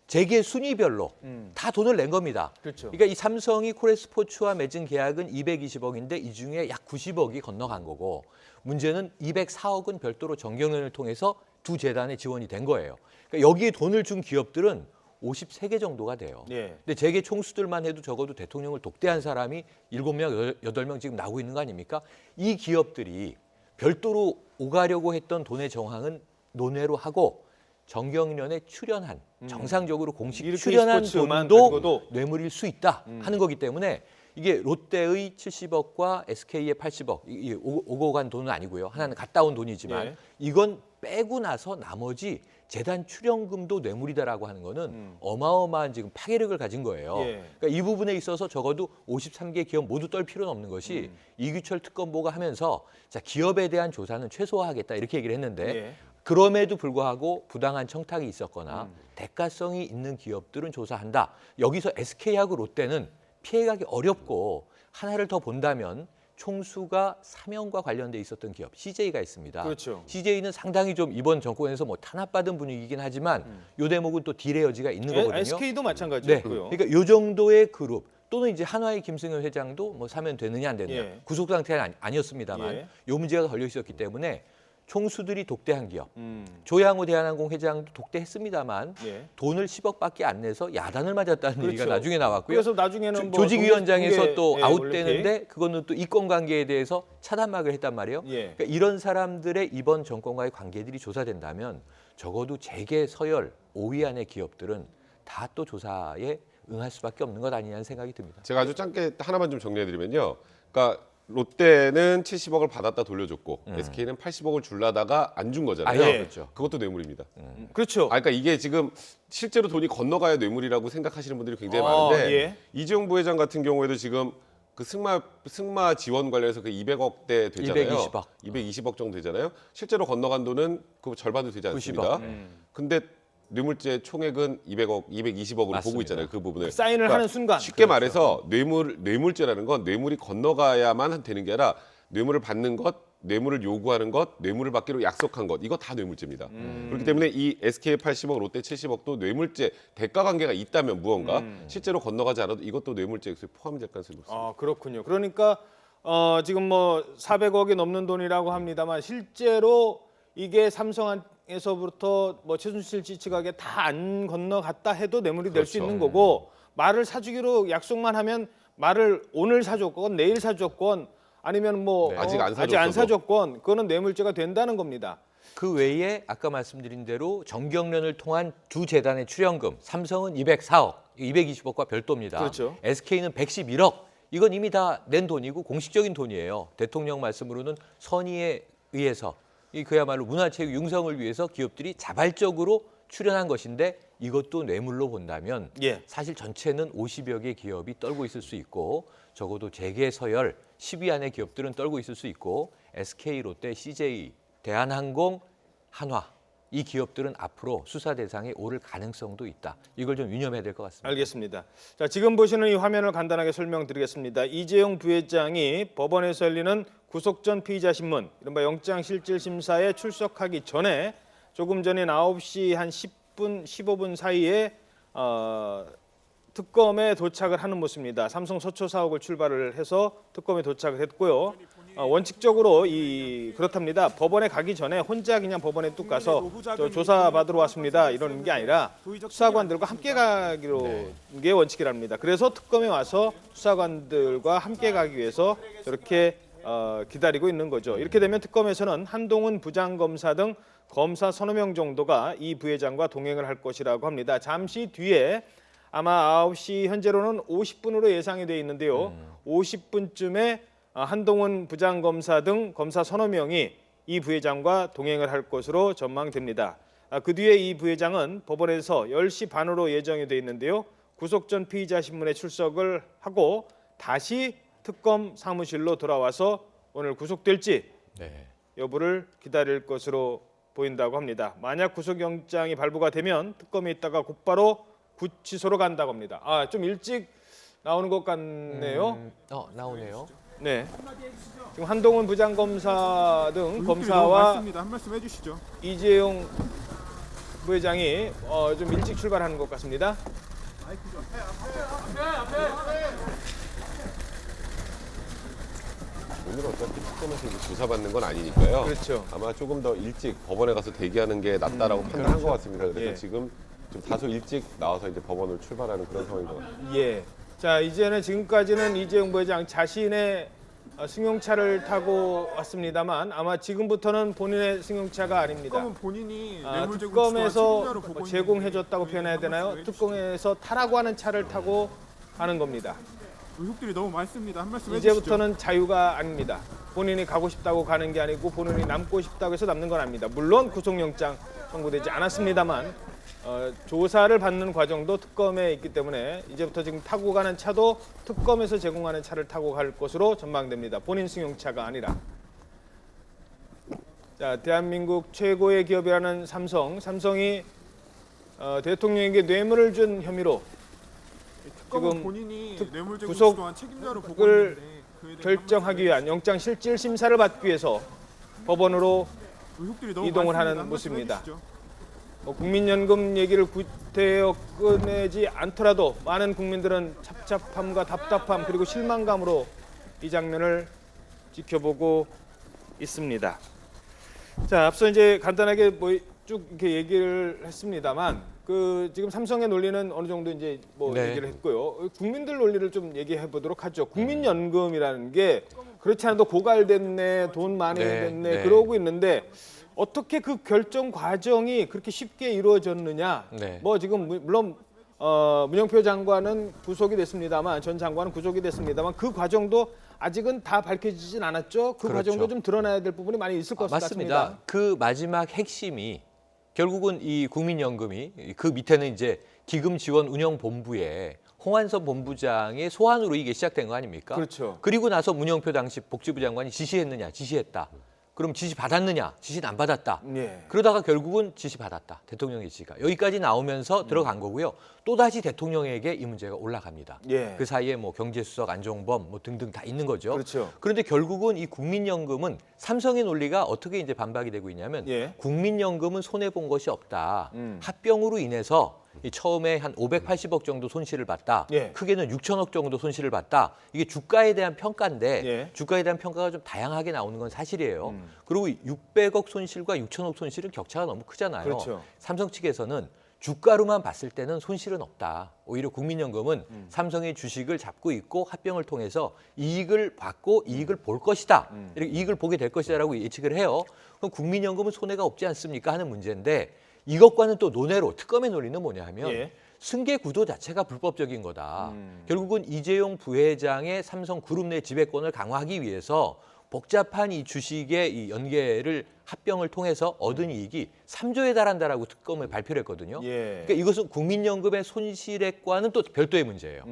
재계 순위별로 다 돈을 낸 겁니다. 그렇죠. 그러니까 이 삼성이 코레스포츠와 맺은 계약은 220억인데 이 중에 약 90억이 건너간 거고 문제는 204억은 별도로 정경련을 통해서 두 재단에 지원이 된 거예요. 그러니까 여기에 돈을 준 기업들은 53개 정도가 돼요. 예. 근데 재계 총수들만 해도 적어도 대통령을 독대한 사람이 7명, 8명 지금 나오고 있는 거 아닙니까? 이 기업들이 별도로 오가려고 했던 돈의 정황은 논외로 하고 정경련에 출연한 정상적으로 공식 이렇게 출연한 스포츠만 돈도 가지고도. 뇌물일 수 있다 하는 거기 때문에 이게 롯데의 70억과 SK의 80억 오고 간 돈은 아니고요. 하나는 갔다 온 돈이지만 예. 이건 빼고 나서 나머지 재단 출연금도 뇌물이다라고 하는 거는 어마어마한 지금 파괴력을 가진 거예요. 예. 그러니까 이 부분에 있어서 적어도 53개 기업 모두 떨 필요는 없는 것이 이규철 특검보가 하면서 자, 기업에 대한 조사는 최소화하겠다 이렇게 얘기를 했는데 예. 그럼에도 불구하고 부당한 청탁이 있었거나 대가성이 있는 기업들은 조사한다. 여기서 SK하고 롯데는 피해가기 어렵고 하나를 더 본다면 총수가 사명과 관련돼 있었던 기업 CJ가 있습니다. 그렇죠. CJ는 상당히 좀 이번 정권에서 탄압받은 분위기긴 하지만 요 대목은 또 딜의 여지가 있는 거거든요. SK도 네. 마찬가지고요. 그러니까 요 정도의 그룹 또는 이제 한화의 김승현 회장도 사면 되느냐 안 되느냐 예. 구속 상태는 아니었습니다만 예. 요 문제가 걸려 있었기 때문에 총수들이 독대한 기업 조양호 대한항공 회장도 독대했습니다만 예. 돈을 10억밖에 안 내서 야단을 맞았다는 그렇죠. 얘기가 나중에 나왔고요. 그래서 나중에는 조직위원장에서 또 예, 아웃되는데 그거는 또 이권 관계에 대해서 차단막을 했단 말이에요. 예. 그러니까 이런 사람들의 이번 정권과의 관계들이 조사된다면 적어도 재계 서열 5위 안의 기업들은 다 또 조사에 응할 수밖에 없는 것 아니냐는 생각이 듭니다. 제가 아주 짧게 하나만 좀 정리해드리면요. 그러니까 롯데는 70억을 받았다 돌려줬고 SK는 80억을 줄라다가 안 준 거잖아요. 아, 예. 그렇죠. 그것도 뇌물입니다. 그렇죠. 그러니까 이게 지금 실제로 돈이 건너가야 뇌물이라고 생각하시는 분들이 굉장히 많은데 예. 이재용 부회장 같은 경우에도 지금 그 승마 지원 관련해서 그 200억대 되잖아요. 220억. 220억 정도 되잖아요. 실제로 건너간 돈은 그 절반도 되지 않습니다. 90억. 근데 뇌물죄 총액은 200억, 220억으로 보고 맞습니다. 있잖아요. 그 부분을. 사인을 하는 순간. 쉽게 그렇죠. 말해서 뇌물죄라는 건 뇌물이 건너가야만 되는 게 아니라 뇌물을 받는 것, 뇌물을 요구하는 것, 뇌물을 받기로 약속한 것, 이거 다 뇌물죄입니다. 그렇기 때문에 이 SK 80억, 롯데 70억도 뇌물죄 대가 관계가 있다면 무언가 실제로 건너가지 않아도 이것도 뇌물죄에 포함이 될 가능성이 높습니다. 아, 그렇군요. 그러니까 지금 뭐 400억이 넘는 돈이라고 합니다만 실제로 이게 삼성에서부터 뭐 최순실 씨 측에게 다 안 건너갔다 해도 뇌물이 될 수 그렇죠. 있는 거고 말을 사주기로 약속만 하면 말을 오늘 사줬건 내일 사줬건 아니면 뭐 네, 아직 안 아직 안 사줬어도. 사줬건 그거는 뇌물죄가 된다는 겁니다. 그 외에 아까 말씀드린 대로 정경련을 통한 두 재단의 출연금, 삼성은 204억, 220억과 별도입니다. 그렇죠. SK는 111억. 이건 이미 다 낸 돈이고 공식적인 돈이에요. 대통령 말씀으로는 선의에 의해서 이 그야말로 문화체육 융성을 위해서 기업들이 자발적으로 출연한 것인데 이것도 뇌물로 본다면 예. 사실 전체는 50여 개 기업이 떨고 있을 수 있고 적어도 재계 서열 10위 안의 기업들은 떨고 있을 수 있고 SK, 롯데, CJ, 대한항공, 한화 이 기업들은 앞으로 수사 대상에 오를 가능성도 있다. 이걸 좀 유념해야 될 것 같습니다. 알겠습니다. 자, 지금 보시는 이 화면을 간단하게 설명드리겠습니다. 이재용 부회장이 법원에서 열리는 구속 전 피의자 신문, 이른바 영장실질심사에 출석하기 전에 조금 전인 9시 한 10분, 15분 사이에 특검에 도착을 하는 모습입니다. 삼성 서초 사옥을 출발을 해서 특검에 도착을 했고요. 원칙적으로 그렇답니다. 법원에 가기 전에 혼자 그냥 법원에 뚝 가서 저 조사 받으러 왔습니다 이러는 게 아니라 수사관들과 함께 가기로 게 원칙이랍니다. 그래서 특검에 와서 수사관들과 함께 가기 위해서 저렇게 기다리고 있는 거죠. 이렇게 되면 특검에서는 한동훈 부장검사 등 검사 서너 명 정도가 이 부회장과 동행을 할 것이라고 합니다. 잠시 뒤에 아마 9시 현재로는 50분으로 예상이 돼 있는데요. 50분쯤에 한동훈 부장검사 등 검사 서너 명이 이 부회장과 동행을 할 것으로 전망됩니다. 그 뒤에 이 부회장은 법원에서 10시 반으로 예정이 돼 있는데요. 구속 전 피의자 신문에 출석을 하고 다시 특검 사무실로 돌아와서 오늘 구속될지 여부를 기다릴 것으로 보인다고 합니다. 만약 구속영장이 발부가 되면 특검에 있다가 곧바로 구치소로 간다고 합니다. 좀 일찍 나오는 것 같네요. 나오네요. 네. 지금 한동훈 부장검사 등 검사와 많습니다. 한 말씀 해주시죠. 이재용 부회장이 좀 일찍 출발하는 것 같습니다. 오늘 어차피 특검에서 이제 조사받는 건 아니니까요. 그렇죠. 아마 조금 더 일찍 법원에 가서 대기하는 게 낫다라고 판단한 것 같습니다. 그래서 예. 지금 좀 다소 일찍 나와서 이제 법원을 출발하는 그런 상황인 것 같아요. 예. 자, 이제는 지금까지는 이재용 부회장 자신의 승용차를 타고 왔습니다만 아마 지금부터는 본인의 승용차가 아닙니다. 특검은 본인이 뇌물 제공 특검에서 책임자로 보고 제공해줬다고 있는데 표현해야 되나요? 왜 특검에서 타라고 하는 차를 타고 가는 겁니다. 의혹들이 너무 많습니다. 한 말씀 해주시죠. 이제부터는 자유가 아닙니다. 본인이 가고 싶다고 가는 게 아니고 본인이 남고 싶다고 해서 남는 건 아닙니다. 물론 구속영장 청구되지 않았습니다만 조사를 받는 과정도 특검에 있기 때문에 이제부터 지금 타고 가는 차도 특검에서 제공하는 차를 타고 갈 것으로 전망됩니다. 본인 승용차가 아니라. 자, 대한민국 최고의 기업이라는 삼성이 대통령에게 뇌물을 준 혐의로 특검은 지금 본인이 뇌물 제공 구속 또한 책임자로 보고 을 있는데 그에 대해 결정하기 위한 영장실질심사를 받기 위해서 법원으로 의혹들이 너무 이동을 많습니다. 하는 한 말씀 모습입니다. 해주시죠. 국민연금 얘기를 구태여 꺼내지 않더라도 많은 국민들은 찹찹함과 답답함 그리고 실망감으로 이 장면을 지켜보고 있습니다. 자, 앞서 이제 간단하게 쭉 이렇게 얘기를 했습니다만 지금 삼성의 논리는 어느 정도 이제 얘기를 했고요. 국민들 논리를 좀 얘기해 보도록 하죠. 국민연금이라는 게 그렇지 않아도 고갈됐네, 돈 많이 됐네 그러고 있는데 어떻게 그 결정 과정이 그렇게 쉽게 이루어졌느냐? 지금 물론 문영표 장관은 구속이 됐습니다만 전 장관은 구속이 됐습니다만 그 과정도 아직은 다 밝혀지진 않았죠. 그 과정도 좀 드러나야 될 부분이 많이 있을 것 같습니다. 맞습니다. 그 마지막 핵심이 결국은 이 국민연금이 그 밑에는 이제 기금지원운영본부에 홍한선 본부장의 소환으로 이게 시작된 거 아닙니까? 그렇죠. 그리고 나서 문영표 당시 복지부 장관이 지시했느냐? 지시했다. 그럼 지시 받았느냐? 지시는 안 받았다. 예. 그러다가 결국은 지시 받았다. 대통령의 지시가. 여기까지 나오면서 들어간 거고요. 또다시 대통령에게 이 문제가 올라갑니다. 예. 그 사이에 뭐 경제수석, 안종범 뭐 등등 다 있는 거죠. 그렇죠. 그런데 결국은 이 국민연금은 삼성의 논리가 어떻게 이제 반박이 되고 있냐면 예. 국민연금은 손해 본 것이 없다. 합병으로 인해서 이 처음에 한 580억 정도 손실을 봤다. 예. 크게는 6천억 정도 손실을 봤다. 이게 주가에 대한 평가인데 예. 주가에 대한 평가가 좀 다양하게 나오는 건 사실이에요. 그리고 600억 손실과 6천억 손실은 격차가 너무 크잖아요. 그렇죠. 삼성 측에서는 주가로만 봤을 때는 손실은 없다. 오히려 국민연금은 삼성의 주식을 잡고 있고 합병을 통해서 이익을 받고 이익을 볼 것이다. 이렇게 이익을 보게 될 것이다라고 예측을 해요. 그럼 국민연금은 손해가 없지 않습니까 하는 문제인데 이것과는 또 논외로 특검의 논리는 뭐냐 하면 예. 승계 구도 자체가 불법적인 거다. 결국은 이재용 부회장의 삼성 그룹 내 지배권을 강화하기 위해서 복잡한 이 주식의 이 연계를 합병을 통해서 얻은 이익이 3조에 달한다라고 특검을 발표를 했거든요. 예. 그러니까 이것은 국민연금의 손실액과는 또 별도의 문제예요.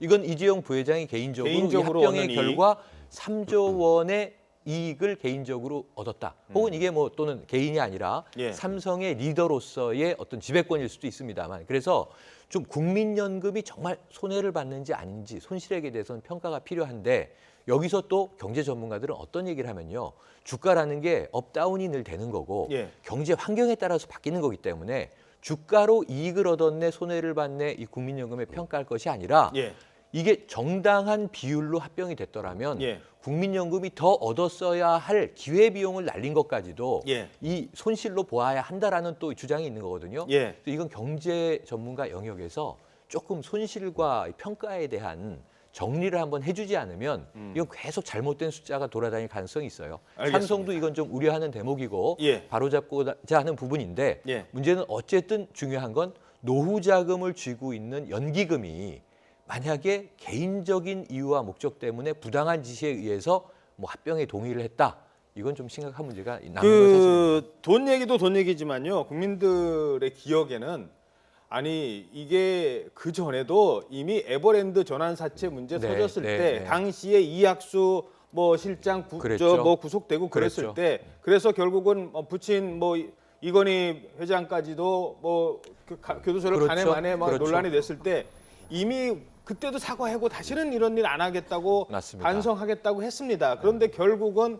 이건 이재용 부회장이 개인적으로 이 개인적으로 합병의 얻는 결과 3조 원의 이익을 개인적으로 얻었다. 혹은 이게 뭐 또는 개인이 아니라 예. 삼성의 리더로서의 어떤 지배권일 수도 있습니다만 그래서 좀 국민연금이 정말 손해를 받는지 아닌지 손실액에 대해서는 평가가 필요한데 여기서 또 경제 전문가들은 어떤 얘기를 하면요. 주가라는 게 업다운이 늘 되는 거고 예. 경제 환경에 따라서 바뀌는 거기 때문에 주가로 이익을 얻었네 손해를 받네 이 국민연금에 평가할 것이 아니라 예. 이게 정당한 비율로 합병이 됐더라면 예. 국민연금이 더 얻었어야 할 기회비용을 날린 것까지도 예. 이 손실로 보아야 한다라는 또 주장이 있는 거거든요. 예. 이건 경제 전문가 영역에서 조금 손실과 평가에 대한 정리를 한번 해주지 않으면 이건 계속 잘못된 숫자가 돌아다닐 가능성이 있어요. 알겠습니다. 삼성도 이건 좀 우려하는 대목이고 예. 바로잡고자 하는 부분인데 예. 문제는 어쨌든 중요한 건 노후 자금을 쥐고 있는 연기금이 만약에 개인적인 이유와 목적 때문에 부당한 지시에 의해서 뭐 합병에 동의를 했다. 이건 좀 심각한 문제가 남는 건 사실입니다. 돈 얘기도 돈 얘기지만요. 국민들의 기억에는 아니 이게 그 전에도 이미 에버랜드 전환 사채 문제 네, 터졌을 네, 때 네. 당시에 이학수 뭐 실장 그랬죠. 뭐 구속되고 그랬을 그랬죠. 때 그래서 결국은 부친 뭐 이건희 회장까지도 뭐 교도소를 그렇죠. 간에 만에 막 그렇죠. 논란이 됐을 때 이미 그때도 사과하고 다시는 이런 일 안 하겠다고 맞습니다. 반성하겠다고 했습니다. 그런데 결국은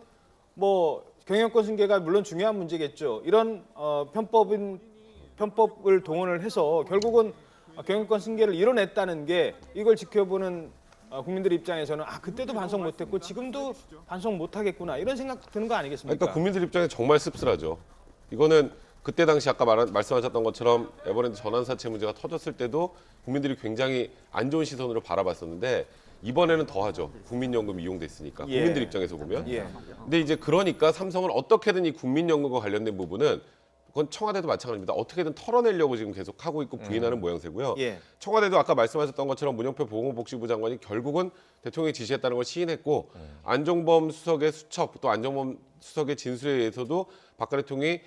뭐 경영권 승계가 물론 중요한 문제겠죠. 이런 편법을 동원을 해서 결국은 경영권 승계를 이뤄냈다는 게 이걸 지켜보는 국민들 입장에서는 아 그때도 반성 못했고 지금도 반성 못하겠구나 이런 생각 드는 거 아니겠습니까? 그러니까 국민들 입장에 정말 씁쓸하죠. 이거는 그때 당시 아까 말씀하셨던 것처럼 에버랜드 전환 사채 문제가 터졌을 때도 국민들이 굉장히 안 좋은 시선으로 바라봤었는데 이번에는 더하죠. 국민연금이 이용됐으니까 예. 국민들 입장에서 보면. 예. 근데 이제 그러니까 삼성은 어떻게든 이 국민연금과 관련된 부분은 그건 청와대도 마찬가지입니다. 어떻게든 털어내려고 지금 계속 하고 있고 부인하는 모양새고요. 예. 청와대도 아까 말씀하셨던 것처럼 문영표 보건복지부 장관이 결국은 대통령이 지시했다는 걸 시인했고 안종범 수석의 수첩 또 안종범 수석의 진술에 의해서도 박근혜 대통령이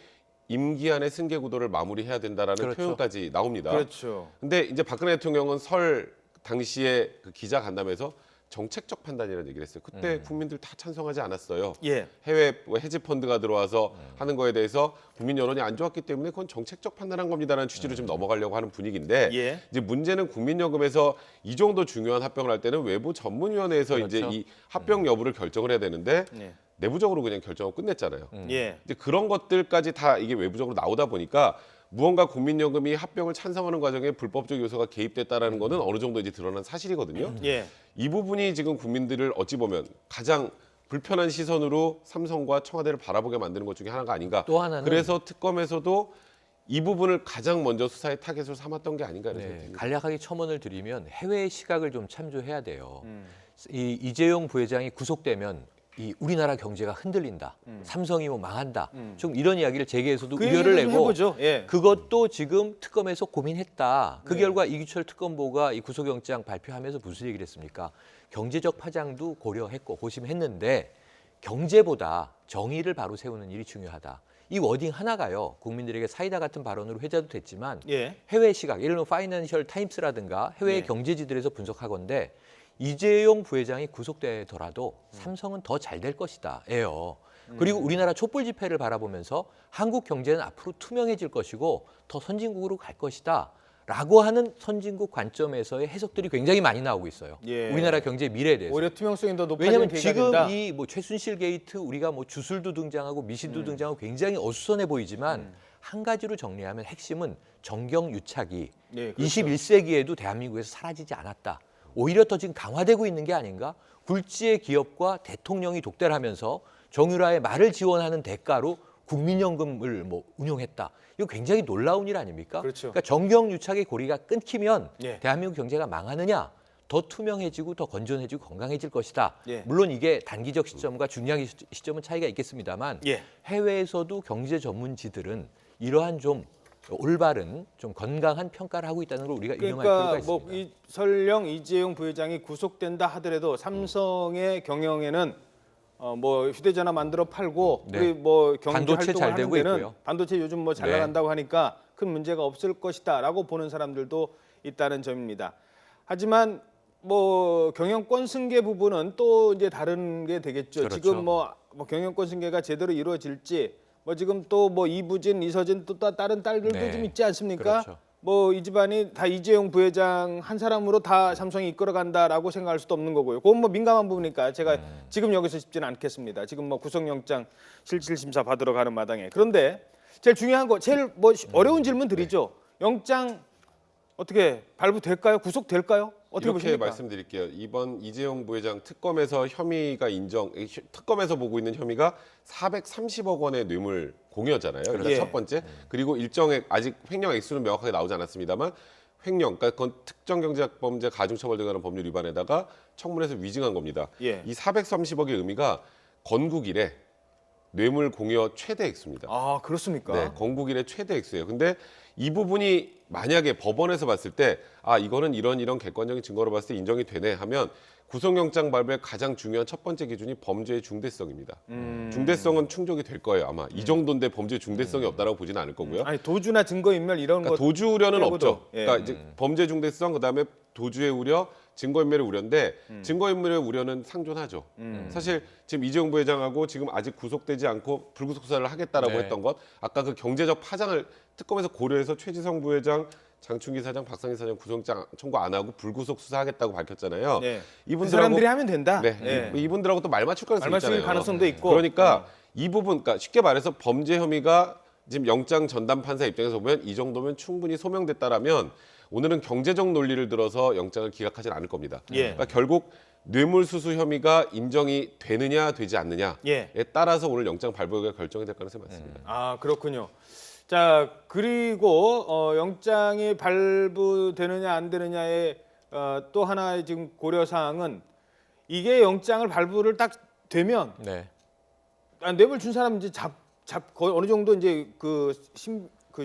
임기 안에 승계 구도를 마무리해야 된다라는 그렇죠. 표현까지 나옵니다. 그렇죠. 근데 이제 박근혜 대통령은 설 당시에 그 기자 간담회에서 정책적 판단이라는 얘기를 했어요. 그때 국민들 다 찬성하지 않았어요. 예. 해외 헤지 펀드가 들어와서 하는 거에 대해서 국민 여론이 안 좋았기 때문에 그건 정책적 판단한 겁니다라는 취지로 좀 넘어가려고 하는 분위기인데 예. 이제 문제는 국민연금에서 이 정도 중요한 합병을 할 때는 외부 전문위원회에서 그렇죠. 이제 이 합병 여부를 결정을 해야 되는데 예. 내부적으로 그냥 결정을 끝냈잖아요. 예. 이제 그런 것들까지 다 이게 외부적으로 나오다 보니까 무언가 국민연금이 합병을 찬성하는 과정에 불법적 요소가 개입됐다라는 거는 어느 정도 이제 드러난 사실이거든요. 예. 이 부분이 지금 국민들을 어찌 보면 가장 불편한 시선으로 삼성과 청와대를 바라보게 만드는 것 중에 하나가 아닌가. 또 하나는 그래서 특검에서도 이 부분을 가장 먼저 수사의 타겟으로 삼았던 게 아닌가 이런 생각이 네, 듭니다. 간략하게 첨언을 드리면 해외의 시각을 좀 참조해야 돼요. 이 이재용 부회장이 구속되면 이 우리나라 경제가 흔들린다. 삼성이 뭐 망한다. 좀 이런 이야기를 재계에서도 그 우려를 얘기를 좀 내고 해보죠. 예. 그것도 지금 특검에서 고민했다. 그 네. 결과 이규철 특검보가 이 구속영장 발표하면서 무슨 얘기를 했습니까? 경제적 파장도 고려했고 고심했는데 경제보다 정의를 바로 세우는 일이 중요하다. 이 워딩 하나가요. 국민들에게 사이다 같은 발언으로 회자도 됐지만 예. 해외 시각, 예를 들면 파이낸셜 타임스라든가 해외 네. 경제지들에서 분석하건데 이재용 부회장이 구속되더라도 삼성은 더 잘 될 것이다예요. 그리고 우리나라 촛불 집회를 바라보면서 한국 경제는 앞으로 투명해질 것이고 더 선진국으로 갈 것이다. 라고 하는 선진국 관점에서의 해석들이 굉장히 많이 나오고 있어요. 예. 우리나라 경제 미래에 대해서. 오히려 투명성이 더 높아지는 왜냐하면 계기가 지금 된다. 이 뭐 최순실 게이트 우리가 뭐 주술도 등장하고 미신도 등장하고 굉장히 어수선해 보이지만 한 가지로 정리하면 핵심은 정경유착이 예, 그렇죠. 21세기에도 대한민국에서 사라지지 않았다. 오히려 더 지금 강화되고 있는 게 아닌가? 굴지의 기업과 대통령이 독대를 하면서 정유라의 말을 지원하는 대가로 국민연금을 뭐 운용했다. 이거 굉장히 놀라운 일 아닙니까? 그렇죠. 그러니까 정경유착의 고리가 끊기면 예. 대한민국 경제가 망하느냐? 더 투명해지고 더 건전해지고 건강해질 것이다. 예. 물론 이게 단기적 시점과 중요한 시점은 차이가 있겠습니다만 예. 해외에서도 경제 전문지들은 이러한 좀 올바른 좀 건강한 평가를 하고 있다는 걸 우리가 인정할 필요가 그러니까 있습니다. 뭐 설령 이재용 부회장이 구속된다 하더라도 삼성의 경영에는 뭐 휴대전화 만들어 팔고 네. 우리 뭐 경제 반도체 잘 활동을 되고 하는 데는 있고요. 반도체 요즘 뭐 잘 네. 나간다고 하니까 큰 문제가 없을 것이다라고 보는 사람들도 있다는 점입니다. 하지만 뭐 경영권 승계 부분은 또 이제 다른 게 되겠죠. 그렇죠. 지금 뭐 경영권 승계가 제대로 이루어질지 뭐 지금 또 뭐 이부진, 이서진 또 다른 딸들도 네. 좀 있지 않습니까? 그렇죠. 뭐 이 집안이 다 이재용 부회장 한 사람으로 다 삼성이 이끌어간다라고 생각할 수도 없는 거고요. 그건 뭐 민감한 부분이니까 제가 지금 여기서 짚지는 않겠습니다. 지금 뭐 구속영장 실질 심사 받으러 가는 마당에. 그런데 제일 중요한 거, 제일 뭐 어려운 질문 드리죠. 영장 어떻게 발부될까요? 구속될까요? 어떻게 이렇게 보십니까? 말씀드릴게요. 이번 이재용 부회장 특검에서 혐의가 특검에서 보고 있는 혐의가 430억 원의 뇌물 공여잖아요. 일단 예. 첫 번째. 그리고 일정액 아직 횡령 액수는 명확하게 나오지 않았습니다만 횡령, 그러니까 그건 특정경제범죄 가중처벌 등하는 법률 위반에다가 청문회에서 위증한 겁니다. 예. 이 430억의 의미가 건국 이래 뇌물 공여 최대 액수입니다. 아 그렇습니까? 네, 건국 이래 최대 액수예요. 근데 이 부분이 만약에 법원에서 봤을 때 이거는 이런 객관적인 증거로 봤을 때 인정이 되네 하면 구속영장 발부의 가장 중요한 첫 번째 기준이 범죄의 중대성입니다. 중대성은 충족이 될 거예요 아마. 이 정도인데 범죄의 중대성이 없다라고 보지는 않을 거고요. 아니 도주나 증거인멸 이런 그러니까 것 도주 우려는 빼고도, 없죠. 예. 그러니까 이제 범죄 중대성 그다음에 도주의 우려, 증거인멸의 우려인데 증거인멸의 우려는 상존하죠. 사실 지금 이재용 부회장하고 지금 아직 구속되지 않고 불구속 수사를 하겠다라고 네. 했던 것, 아까 그 경제적 파장을 특검에서 고려해서 최지성 부회장, 장충기 사장, 박상희 사장 구속영장 청구 안 하고 불구속 수사하겠다고 밝혔잖아요. 네. 그 이분들하고 사람들이 하면 된다. 네, 예. 이분들하고 또 말 맞출 가능성이 말 맞출 있잖아요. 가능성도 있고. 그러니까 이 부분, 그러니까 쉽게 말해서 범죄 혐의가 지금 영장 전담 판사 입장에서 보면 이 정도면 충분히 소명됐다라면 오늘은 경제적 논리를 들어서 영장을 기각하지는 않을 겁니다. 예. 그러니까 결국 뇌물수수 혐의가 인정이 되느냐 되지 않느냐에 예. 따라서 오늘 영장 발부가 결정이 될 가능성이 많습니다. 아 그렇군요. 자 그리고 영장이 발부되느냐 안 되느냐의 또 하나의 지금 고려 사항은 이게 영장을 발부를 딱 되면 네. 뇌물 준 사람 이제 거의 어느 정도 이제 그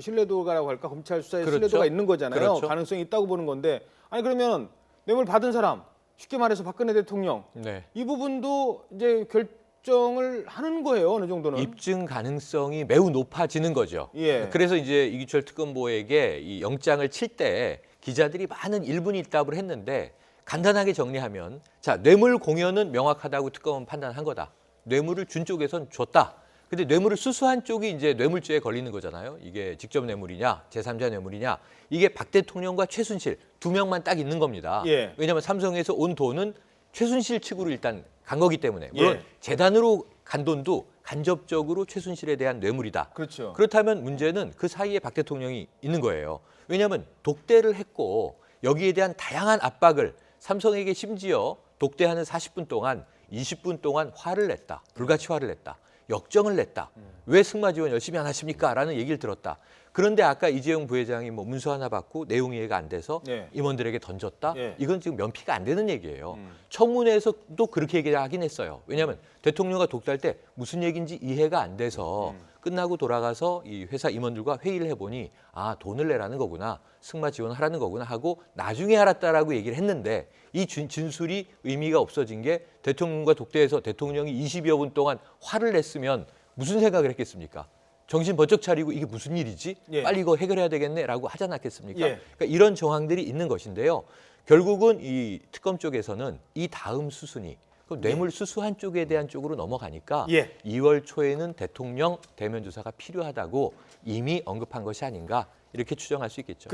신뢰도가라고 할까 검찰 수사의 그렇죠. 신뢰도가 있는 거잖아요. 그렇죠. 가능성이 있다고 보는 건데 아니 그러면 뇌물 받은 사람 쉽게 말해서 박근혜 대통령 네. 이 부분도 이제 결정을 하는 거예요. 어느 정도는. 입증 가능성이 매우 높아지는 거죠. 예. 그래서 이제 이규철 특검보에게 이 영장을 칠 때 기자들이 많은 일분일답을 했는데 간단하게 정리하면 자 뇌물 공여는 명확하다고 특검은 판단한 거다. 뇌물을 준 쪽에선 줬다. 근데 뇌물을 수수한 쪽이 이제 뇌물죄에 걸리는 거잖아요. 이게 직접 뇌물이냐, 제3자 뇌물이냐. 이게 박 대통령과 최순실 두 명만 딱 있는 겁니다. 예. 왜냐하면 삼성에서 온 돈은 최순실 측으로 일단 간 거기 때문에 물론 예. 재단으로 간 돈도 간접적으로 최순실에 대한 뇌물이다. 그렇죠. 그렇다면 문제는 그 사이에 박 대통령이 있는 거예요. 왜냐하면 독대를 했고 여기에 대한 다양한 압박을 삼성에게 심지어 독대하는 40분 동안 20분 동안 화를 냈다. 불같이 화를 냈다. 역정을 냈다. 왜 승마 지원 열심히 안 하십니까? 라는 얘기를 들었다. 그런데 아까 이재용 부회장이 뭐 문서 하나 받고 내용 이해가 안 돼서 예. 임원들에게 던졌다. 예. 이건 지금 면피가 안 되는 얘기예요. 청문회에서도 그렇게 얘기하긴 했어요. 왜냐하면 대통령과 독대할 때 무슨 얘기인지 이해가 안 돼서 끝나고 돌아가서 이 회사 임원들과 회의를 해보니 돈을 내라는 거구나. 승마 지원하라는 거구나 하고 나중에 알았다라고 얘기를 했는데 이 진술이 의미가 없어진 게 대통령과 독대해서 대통령이 20여 분 동안 화를 냈으면 무슨 생각을 했겠습니까? 정신 번쩍 차리고 이게 무슨 일이지? 예. 빨리 이거 해결해야 되겠네라고 하지 않았겠습니까? 예. 그러니까 이런 정황들이 있는 것인데요. 결국은 이 특검 쪽에서는 이 다음 수순이 그럼 뇌물 수수한 쪽에 대한 쪽으로 넘어가니까 2월 초에는 대통령 대면 조사가 필요하다고 이미 언급한 것이 아닌가 이렇게 추정할 수 있겠죠.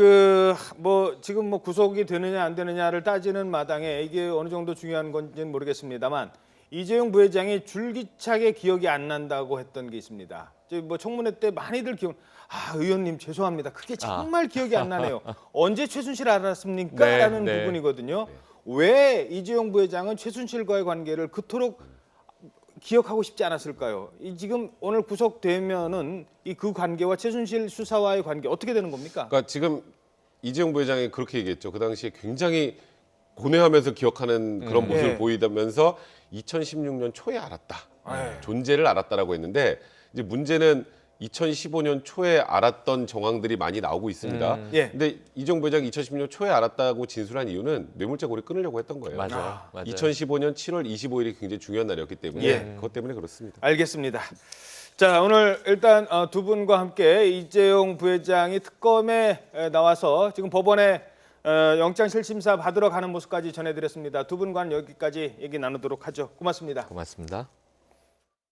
뭐 지금 뭐 구속이 되느냐 안 되느냐를 따지는 마당에 이게 어느 정도 중요한 건지는 모르겠습니다만 이재용 부회장이 줄기차게 기억이 안 난다고 했던 게 있습니다. 뭐 청문회 때 많이들 의원님 죄송합니다. 그게 정말 기억이 안 나네요. 언제 최순실 알았습니까? 네, 라는 네. 부분이거든요. 왜 이재용 부회장은 최순실과의 관계를 그토록 기억하고 싶지 않았을까요? 지금 오늘 구속되면은 그 관계와 최순실 수사와의 관계 어떻게 되는 겁니까? 그러니까 지금 이재용 부회장이 그렇게 얘기했죠. 그 당시에 굉장히 고뇌하면서 기억하는 그런 모습을 보이면서 2016년 초에 알았다. 존재를 알았다라고 했는데 이제 문제는 2015년 초에 알았던 정황들이 많이 나오고 있습니다. 근데 이재용 부회장이 2016년 초에 알았다고 진술한 이유는 뇌물자 고리 끊으려고 했던 거예요. 맞아요. 2015년 7월 25일이 굉장히 중요한 날이었기 때문에 그것 때문에 그렇습니다. 알겠습니다. 자, 오늘 일단 두 분과 함께 이재용 부회장이 특검에 나와서 지금 법원에 영장실심사 받으러 가는 모습까지 전해드렸습니다. 두 분과는 여기까지 얘기 나누도록 하죠. 고맙습니다. 고맙습니다.